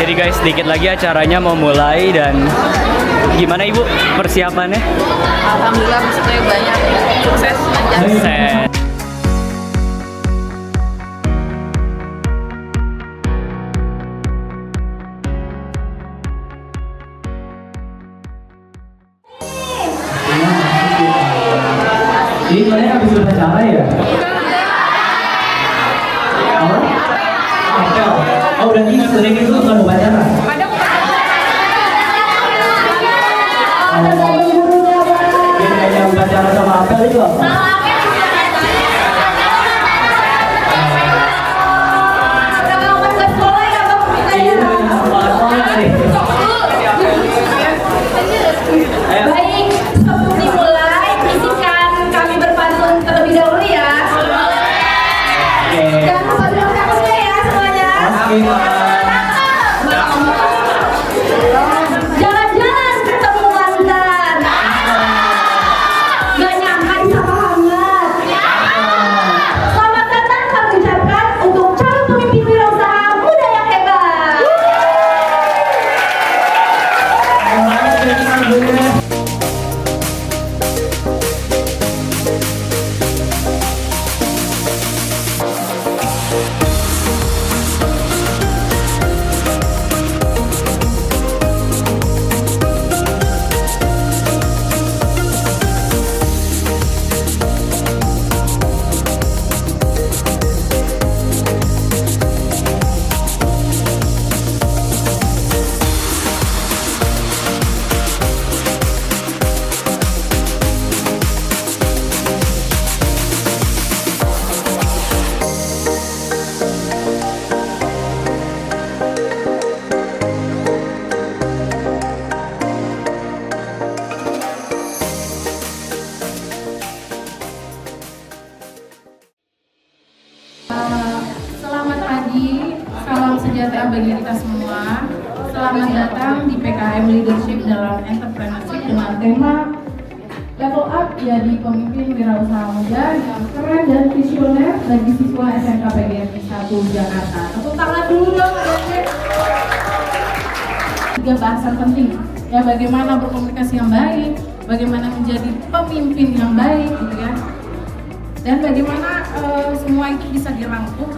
Jadi guys, sedikit lagi acaranya mau mulai dan gimana Ibu persiapannya? Alhamdulillah pesertanya banyak, sukses lancar. Sukses. Ini kalian habis upacara ya? Apa? Apel. Oh berarti sering itu bukan upacara? Kayak upacara sama apel itu apa? Baik, sebelum dimulai, izinkan kami berpantun terlebih dahulu ya. Jangan lupa bilang takutnya ya semuanya. Jalan-jalan ketemu mantan. Gak nyangka disapa hangat. Selamat datang kami ucapkan untuk calon pemimpin wirausaha muda yang hebat. Selamat pagi, salam sejahtera bagi kita semua. Selamat datang di PKM Leadership dalam Entrepreneurship dengan tema Level Up jadi pemimpin wirausaha muda yang keren dan visioner bagi siswa SMK PGRI 1 Jakarta. Tepuk tangan dulu dong, adik-adik. 3 bahasan penting ya, bagaimana berkomunikasi yang baik, bagaimana menjadi pemimpin yang baik gitu ya, dan bagaimana semua itu bisa dirangkum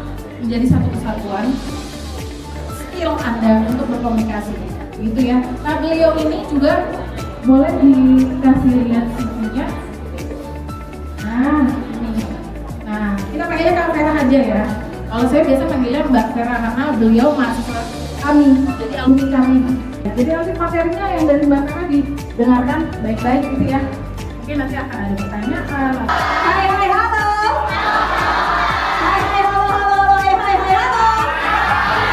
menjadi satu kesatuan skill Anda untuk berkomunikasi gitu ya. Nah, beliau ini juga boleh dikasih lihat CV-nya. Nah, ini. Nah, kita panggilnya Kak Vera aja ya. Kalau saya biasa panggilnya Mbak Vera karena beliau mahasiswa kami, jadi alumni kami. Jadi nanti materinya yang dari Mbak Vera didengarkan baik-baik gitu ya. Mungkin nanti akan ada pertanyaan. Hai hai halo. Hai hai halo halo hai hai hai halo. Hai.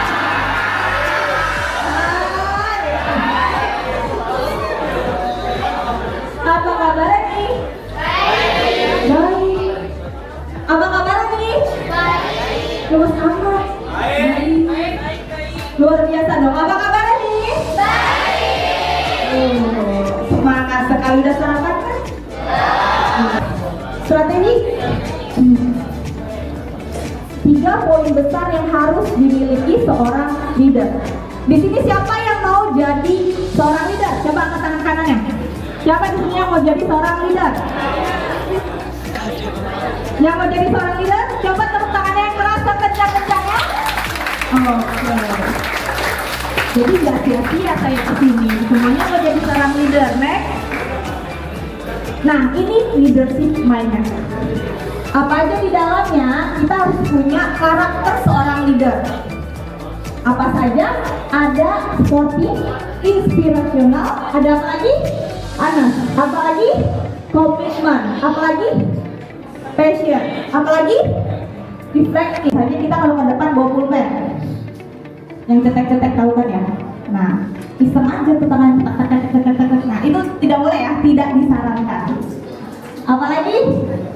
Apa kabar nih? Baik. Baik. Apa kabar nih? Baik. Luas amat. Baik. Luar biasa dong. Apa kabar nih? Baik. Semangat sekali. Udah sarapan kan? Strategi 3 poin besar yang harus dimiliki seorang leader. Di sini siapa yang mau jadi seorang leader? Coba angkat tangan kanannya. Siapa di sini yang mau jadi seorang leader? Yang mau jadi seorang leader? Coba tepuk tangannya yang keras kencang-kencang ya. Oke. Jadi nggak sia-sia saya kesini. Semuanya mau jadi seorang leader, next. Nah, ini leadership mindset. Apa aja di dalamnya, kita harus punya karakter seorang leader. Apa saja? Ada sportif, inspirasional, ada apa lagi? Apa lagi? Komitmen, apa lagi? Passion, apa lagi? Reflective. Hanya kita kalau ke depan bawa pulpen. Yang cetek-cetek tahu kan ya? Nah, iseng aja tuh tangan cetek-cetek. Nah, itu tidak boleh ya, tidak disarankan. Apalagi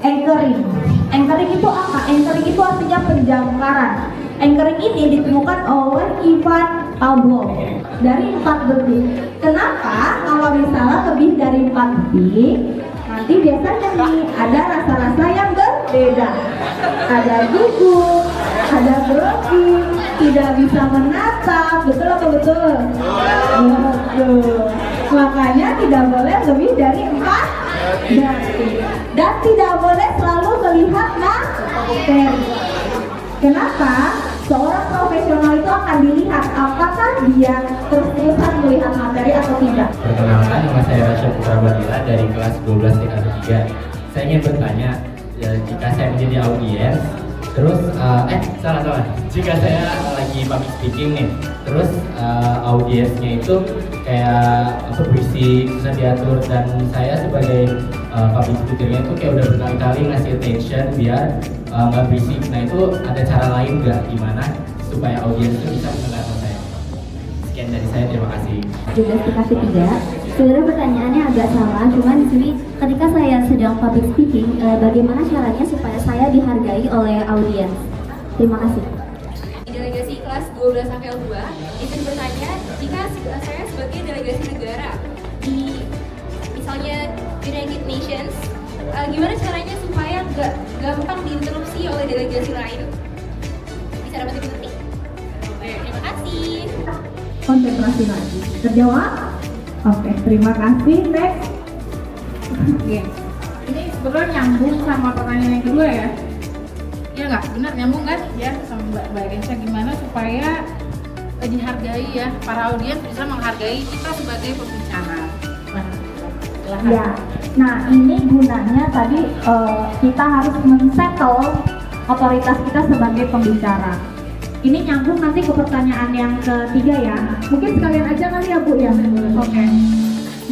anchoring. Anchoring itu apa? Anchoring itu artinya penjangkaran. Anchoring ini ditemukan oleh Ivan Pavlov dari 4 detik. Kenapa? Kalau misalnya lebih dari 4 detik, nanti biasanya nih ada rasa-rasa yang berbeda. Ada gugup, ada grogi, tidak bisa menatap, betul apa betul? Betul. Makanya tidak boleh lebih dari 4 detik dan tidak boleh selalu melihat materi. Kenapa? Seorang profesional itu akan dilihat apakah dia terus-terusan melihat materi atau tidak. Perkenalkan, nama saya Rasya Putra Badila dari kelas 12 TKP 3. Saya ingin bertanya, jika saya menjadi audiens, terus salah. Jika saya lagi public speaking nih, terus audiensnya itu kayak berisik, susah diatur, dan saya sebagai public speakernya itu kayak udah berkali-kali ngasih attention biar nggak berisik. Nah itu ada cara lain nggak gimana supaya audiens itu bisa mendengarkan saya? Sekian dari saya, terima kasih. Juga TKP 3. Sebenarnya pertanyaannya agak salah, cuman di sini ketika saya sedang public speaking, bagaimana caranya supaya saya dihargai oleh audiens? Terima kasih. Delegasi kelas 12 sampai 2 izin bertanya, jika saya sebagai delegasi negara di misalnya United Nations, gimana caranya supaya gak gampang diinterupsi oleh delegasi lain? Bisa dapat dimengerti? Terima kasih. Konsentrasi lagi. Terjawab? Oke, terima kasih. Next. Oke. Ini sebenarnya nyambung sama pertanyaan yang kedua ya. Iya nggak? Benar nyambung kan? Ya sama Mbak Rensa, gimana supaya dihargai ya, para audiens bisa menghargai kita sebagai pembicara. Nah, silahkan. Ya. Nah, ini gunanya tadi kita harus men-settle otoritas kita sebagai pembicara. Ini nyambung nanti ke pertanyaan yang ketiga ya. Mungkin sekalian aja kali ya Bu ya. Oke.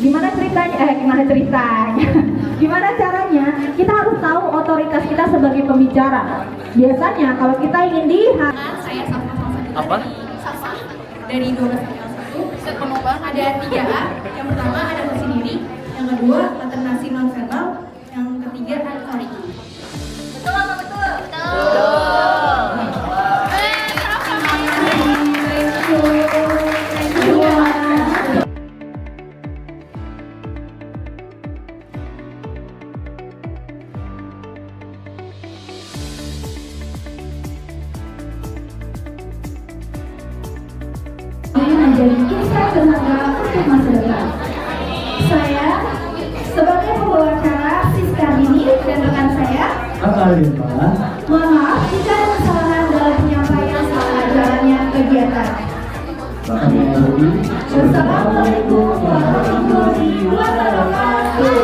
Gimana ceritanya? Gimana caranya? Kita harus tahu otoritas kita sebagai pembicara. Biasanya kalau kita ingin Saya Safa Apa? dari 12 sampai 1. Set penumpang ada 3A. Yang pertama ada kursi diri, yang kedua alternasi non verbal, yang ketiga ada tarik. Betul apa betul? Betul. menjadi insight berharga untuk masa depan. Saya sebagai pembawa acara Siska ini dan rekan saya, mohon maaf jika ada kesalahan dalam penyampaian selama jalannya kegiatan. Wassalamualaikum warahmatullahi wabarakatuh.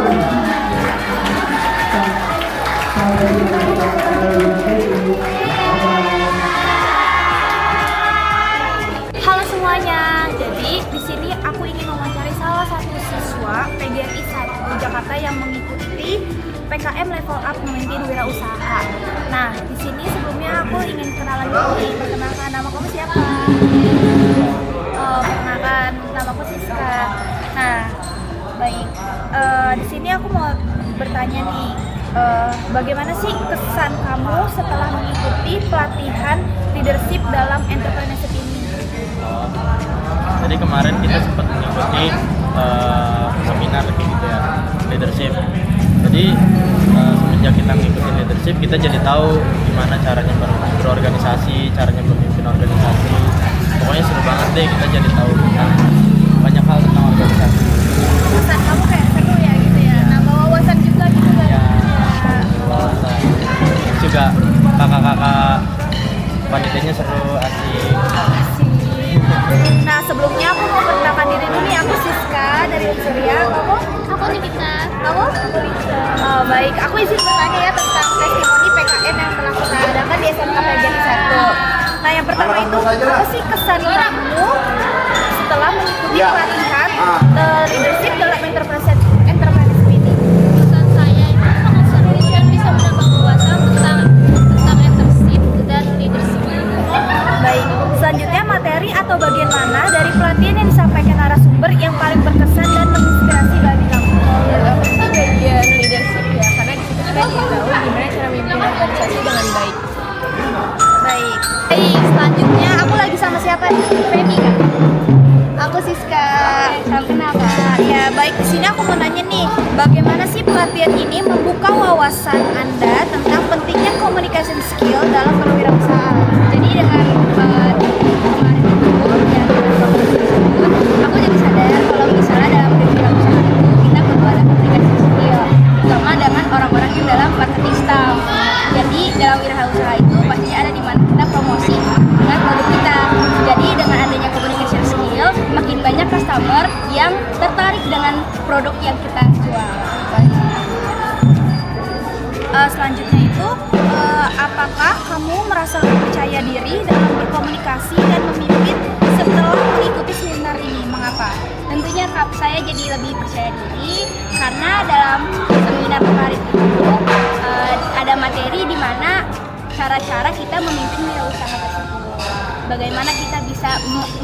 Halo semuanya, jadi di sini aku ingin mewawancari salah satu siswa PGRI 1 Jakarta yang mengikuti PKM Level Up Memimpin Wirausaha. Nah, di sini sebelumnya aku ingin kenalan dulu nih. Perkenalkan, nama kamu siapa? Perkenalkan, nama aku Siska. Nah, baik. Di sini aku mau bertanya nih, bagaimana sih kesan kamu setelah mengikuti pelatihan leadership dalam entrepreneurship ini? Jadi kemarin kita sempat mengikuti seminar gitu ya, leadership. Jadi semenjak kita mengikuti leadership, kita jadi tahu gimana caranya berorganisasi, caranya memimpin organisasi. Pokoknya seru banget deh, kita jadi tahu banyak hal tentang organisasi. Kesan kamu kayak seru ya gitu ya, nambah wawasan juga gitu kan? Ya, wawasan. Juga kakak-kakak panitianya seru, asik. Nah, sebelumnya aku mau perkenalkan diri dulu nih, aku Siska dari Surya. Kamu? Aku Nikita. Kamu? Aku Lisa. Oh, baik, aku izin bertanya ya tentang testimoni PKN yang telah kita adakan di SMK PGRI 1. Nah, yang pertama itu, apa sih kesan kamu setelah mengikuti pelatihan leadership dalam entrepreneurship ini? Kesan saya itu sangat seru dan bisa menambah wawasan tentang leadership dan leadership. Baik, selanjutnya materi atau bagian mana dari pelatihan yang disampaikan narasumber yang paling berkesan dan menginspirasi bagi kamu? Bagian leadership ya, karena di situ kita tahu gimana cara memimpin organisasi dengan baik. Baik. Selanjutnya aku lagi sama siapa nih? Femi kan? Aku Siska. Salam kenal Kak. Ya, baik, di sini aku mau nanya nih, bagaimana sih pelatihan ini membuka wawasan Anda tentang pentingnya communication skill dalam berwirausaha? Jadi dengan yang tertarik dengan produk yang kita jual. Selanjutnya itu, apakah kamu merasa lebih percaya diri dalam berkomunikasi dan memimpin setelah mengikuti seminar ini? Mengapa? Tentunya saya jadi lebih percaya diri karena dalam seminar kemarin itu ada materi di mana cara-cara kita memimpin wirausaha tersebut. Bagaimana kita bisa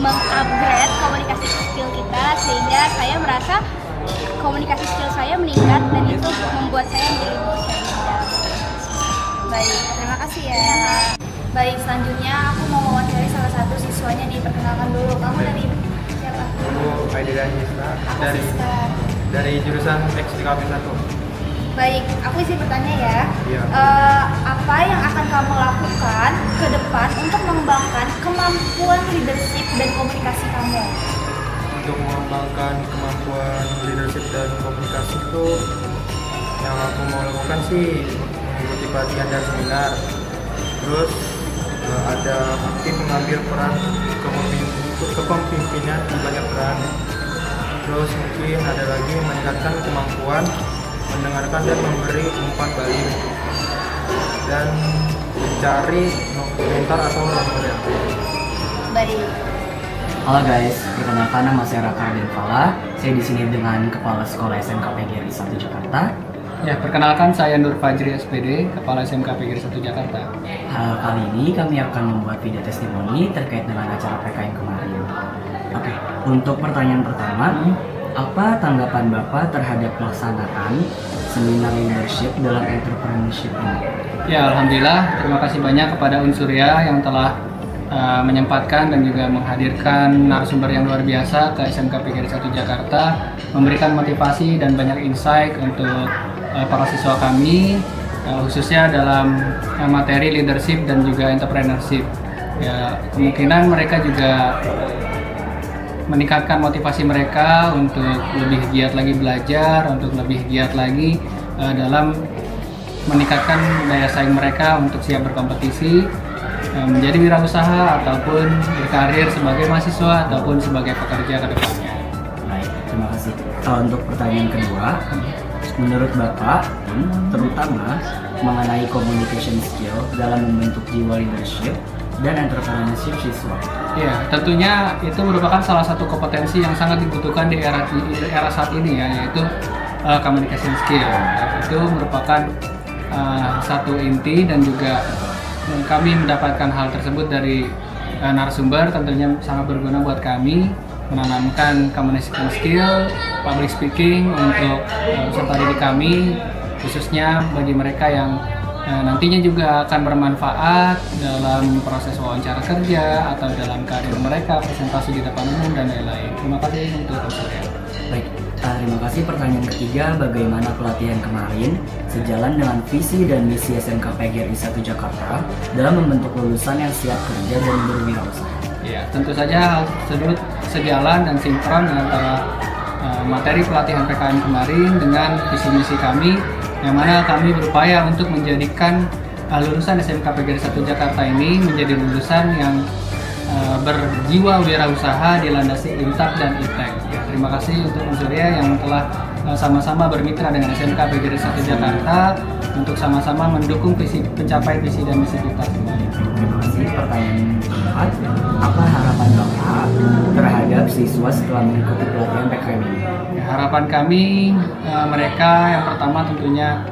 mengupgrade komunikasi skill kita, sehingga saya merasa komunikasi skill saya meningkat dan itu membuat saya menjadi lebih percaya diri. Baik, terima kasih ya. Baik, selanjutnya aku mau wawancara salah satu siswanya nih. Perkenalkan dulu, kamu dari siapa? Aku Aidil Anissa dari jurusan XTKP 1. Baik, aku isi bertanya ya. Iya. Apa yang akan kamu lakukan ke depan untuk mengembangkan kemampuan leadership dan komunikasi kamu? Untuk mengembangkan kemampuan leadership dan komunikasi itu, yang aku mau lakukan sih mengikuti pelatihan dan seminar. Terus ada aktif mengambil peran kepemimpinan di banyak peran. Terus mungkin ada lagi meningkatkan kemampuan mendengarkan dan memberi umpan balik, dan mencari mentor atau role model. Baik. Halo guys, perkenalkan nama saya Raka Denfala. Saya di sini dengan Kepala Sekolah SMK PGRI 1 Jakarta. Ya, perkenalkan saya Nur Fajri SPD, Kepala SMK PGRI 1 Jakarta. Kali ini kami akan membuat video testimoni terkait dengan acara PKM kemarin. Oke, untuk pertanyaan pertama, apa tanggapan Bapak terhadap pelaksanaan seminar leadership dalam entrepreneurship ini? Ya, alhamdulillah, terima kasih banyak kepada Unsurya yang telah menyempatkan dan juga menghadirkan narasumber yang luar biasa ke SMK PGRI 1 Jakarta, memberikan motivasi dan banyak insight untuk para siswa kami, khususnya dalam materi leadership dan juga entrepreneurship. Ya, kemungkinan mereka juga meningkatkan motivasi mereka untuk lebih giat lagi belajar, untuk lebih giat lagi dalam meningkatkan daya saing mereka untuk siap berkompetisi, menjadi wirausaha ataupun berkarir sebagai mahasiswa ataupun sebagai pekerja ke depannya. Baik, terima kasih. Untuk pertanyaan kedua, menurut Bapak, terutama mengenai communication skill dalam membentuk jiwa leadership dan entrepreneurship siswa. Ya, tentunya itu merupakan salah satu kompetensi yang sangat dibutuhkan di era saat ini ya, yaitu communication skill. Itu merupakan satu inti dan juga kami mendapatkan hal tersebut dari narasumber, tentunya sangat berguna buat kami menanamkan communication skill, public speaking untuk peserta didik kami, khususnya bagi mereka yang nantinya juga akan bermanfaat dalam proses wawancara kerja atau dalam karir mereka, presentasi di depan umum dan lain-lain. Terima kasih untuk perhatian. Baik, terima kasih. Pertanyaan ketiga, bagaimana pelatihan kemarin sejalan dengan visi dan misi SMK PGRI 1 Jakarta dalam membentuk lulusan yang siap kerja dan berwirausaha? Ya, tentu saja hal tersebut sejalan dan sinkron antara materi pelatihan PKM kemarin dengan visi misi kami, yang mana kami berupaya untuk menjadikan lulusan SMK PGRI 1 Jakarta ini menjadi lulusan yang berjiwa wirausaha dilandasi Intak dan Iptek. Ya, terima kasih untuk Unsurya yang telah sama-sama bermitra dengan SMK PGRI 1 Jakarta untuk sama-sama mendukung pencapaian visi dan misi kita semuanya. Terima kasih. Pertanyaan keempat, apa harapan Bapak terhadap siswa setelah mengikuti pelatihan PKM ini? Ya, harapan kami mereka yang pertama tentunya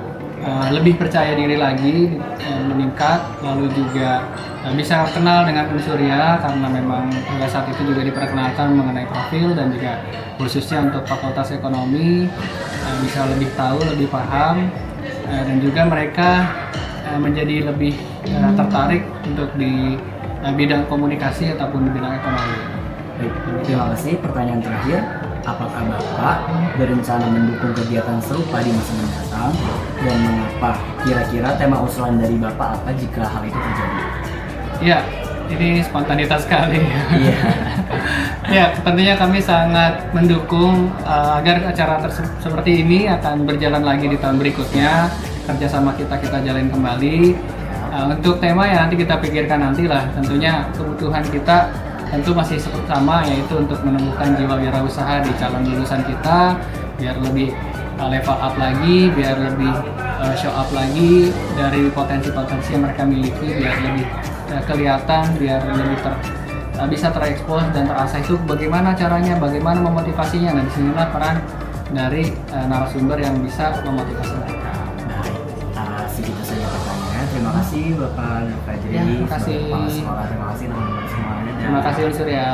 lebih percaya diri lagi, meningkat, lalu juga bisa kenal dengan Unsurya karena memang pada saat itu juga diperkenalkan mengenai profil dan juga khususnya untuk Fakultas Ekonomi bisa lebih tahu, lebih paham, dan juga mereka menjadi lebih tertarik untuk di bidang komunikasi ataupun di bidang ekonomi. Baik, terima kasih. Pertanyaan terakhir, apakah Bapak berencana mendukung kegiatan serupa di masa mendatang dan mengapa? Kira-kira tema usulan dari Bapak apa jika hal itu terjadi? Ya, ini spontanitas sekali. Iya. Ya, tentunya kami sangat mendukung agar acara seperti ini akan berjalan lagi di tahun berikutnya. Kerjasama kita jalin kembali. Untuk tema ya nanti kita pikirkan nantilah. Tentunya kebutuhan kita tentu masih sama, yaitu untuk menumbuhkan jiwa wirausaha di calon lulusan kita biar lebih level up lagi, biar lebih show up lagi dari potensi-potensi yang mereka miliki, biar lebih kelihatan, biar lebih bisa terekspos dan terasa itu bagaimana caranya, bagaimana memotivasinya, dan disinilah peran dari narasumber yang bisa memotivasi mereka. Segitu saja pertanyaannya. Terima kasih Bapak Fajri, Ya, terima kasih. Kepala Sekolah. Terima kasih teman-teman semuanya. Terima kasih Surya.